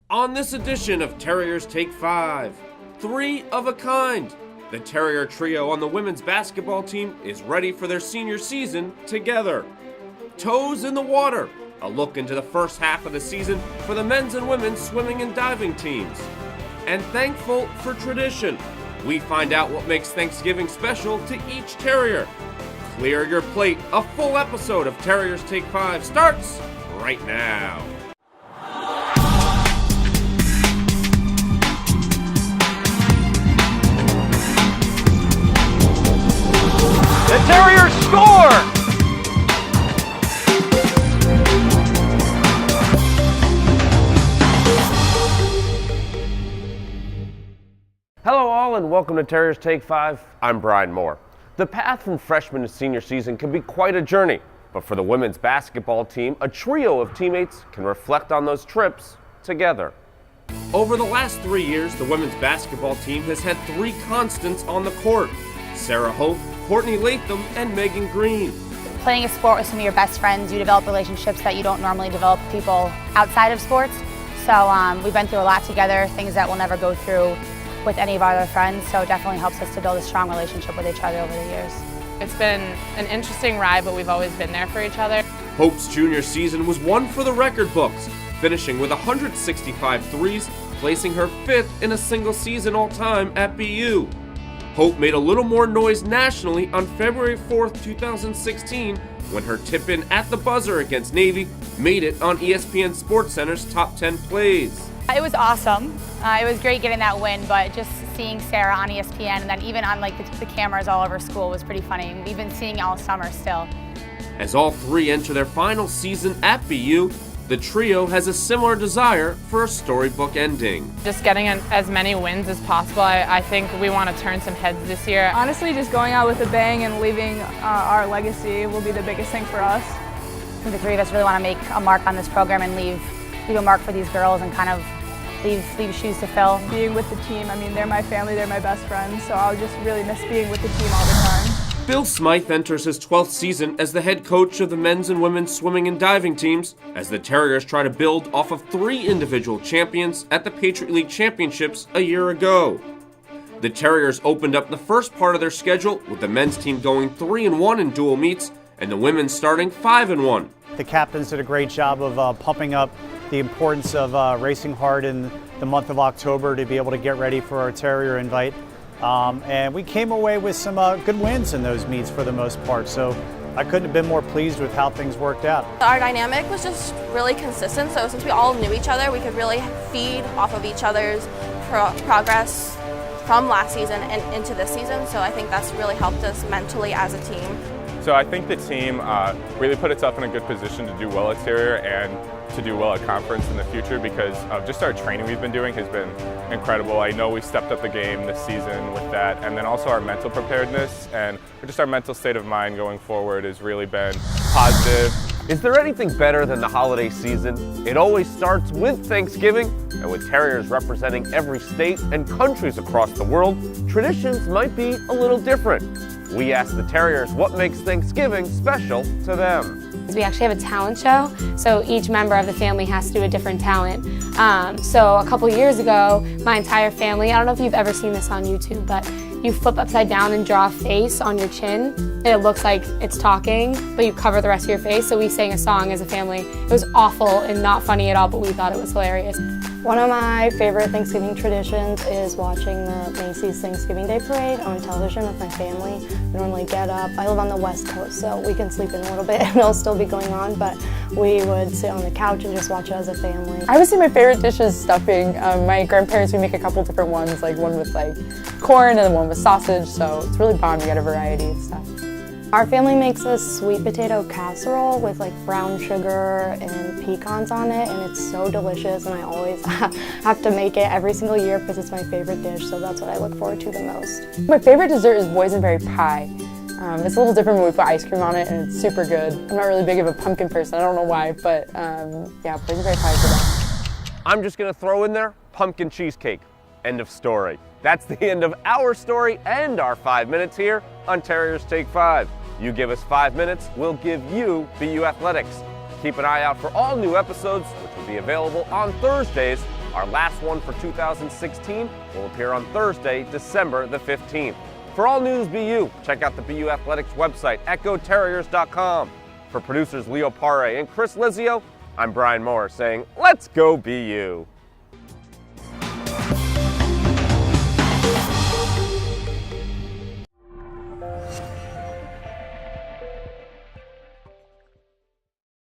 On this edition of Terriers Take 5, 3 of a kind. The Terrier trio on the women's basketball team is ready for their senior season together. Toes in the water, a look into the first half of the season for the men's and women's swimming and diving teams. And thankful for tradition, we find out what makes Thanksgiving special to each terrier. Clear your plate, a full episode of Terriers Take 5 starts right now. The Terriers score! Hello all and welcome to Terriers Take 5. I'm Brian Moore. The path from freshman to senior season can be quite a journey, but for the women's basketball team, a trio of teammates can reflect on those trips together. Over the last 3 years, the women's basketball team has had 3 constants on the court: Sarah Hope, Courtney Latham, and Megan Green. Playing a sport with some of your best friends, you develop relationships that you don't normally develop with people outside of sports. So we've been through a lot together, things that we'll never go through with any of our other friends, so it definitely helps us to build a strong relationship with each other over the years. It's been an interesting ride, but we've always been there for each other. Hope's junior season was one for the record books, finishing with 165 threes, placing her 5th in a single season all-time at BU. Hope made a little more noise nationally on February 4th, 2016, when her tip-in at the buzzer against Navy made it on ESPN SportsCenter's Top 10 Plays. It was awesome. It was great getting that win, but just seeing Sarah on ESPN and then even on the cameras all over school was pretty funny. We've been seeing it all summer still. As all 3 enter their final season at BU, the trio has a similar desire for a storybook ending. Just getting as many wins as possible. I think we want to turn some heads this year. Honestly, just going out with a bang and leaving our legacy will be the biggest thing for us. I think the 3 of us really want to make a mark on this program and leave a mark for these girls and kind of leave shoes to fill. Being with the team, I mean, they're my family, they're my best friends, so I'll just really miss being with the team all the time. Bill Smythe enters his 12th season as the head coach of the men's and women's swimming and diving teams, as the Terriers try to build off of 3 individual champions at the Patriot League Championships a year ago. The Terriers opened up the first part of their schedule with the men's team going 3-1 in dual meets and the women's starting 5-1. The captains did a great job of pumping up the importance of racing hard in the month of October to be able to get ready for our Terrier Invite. And we came away with some good wins in those meets for the most part, so I couldn't have been more pleased with how things worked out. Our dynamic was just really consistent, so since we all knew each other, we could really feed off of each other's progress from last season and into this season, so I think that's really helped us mentally as a team. So I think the team really put itself in a good position to do well at Terrier and to do well at conference in the future because of just our training we've been doing has been incredible. I know we stepped up the game this season with that, and then also our mental preparedness and just our mental state of mind going forward has really been positive. Is there anything better than the holiday season? It always starts with Thanksgiving, and with Terriers representing every state and countries across the world, traditions might be a little different. We asked the Terriers what makes Thanksgiving special to them. We actually have a talent show, so each member of the family has to do a different talent. So a couple years ago, my entire family, I don't know if you've ever seen this on YouTube, but you flip upside down and draw a face on your chin, and it looks like it's talking, but you cover the rest of your face. So we sang a song as a family. It was awful and not funny at all, but we thought it was hilarious. One of my favorite Thanksgiving traditions is watching the Macy's Thanksgiving Day Parade on television with my family. We normally get up. I live on the West Coast, so we can sleep in a little bit and it'll still be going on, but we would sit on the couch and just watch it as a family. I would say my favorite dish is stuffing. My grandparents would make a couple different ones, like one with corn and then one with sausage, so it's really bomb to get a variety of stuff. Our family makes a sweet potato casserole with brown sugar and pecans on it, and it's so delicious, and I always have to make it every single year because it's my favorite dish, so that's what I look forward to the most. My favorite dessert is boysenberry pie. It's a little different when we put ice cream on it, and it's super good. I'm not really big of a pumpkin person, I don't know why, but yeah, boysenberry pie is the best. I'm just gonna throw in there pumpkin cheesecake. End of story. That's the end of our story and our 5 minutes here on Terriers Take 5. You give us 5 minutes, we'll give you BU Athletics. Keep an eye out for all new episodes, which will be available on Thursdays. Our last one for 2016 will appear on Thursday, December the 15th. For all news BU, check out the BU Athletics website at goterriers.com. For producers Leo Pare and Chris Lizio, I'm Brian Moore saying, let's go BU.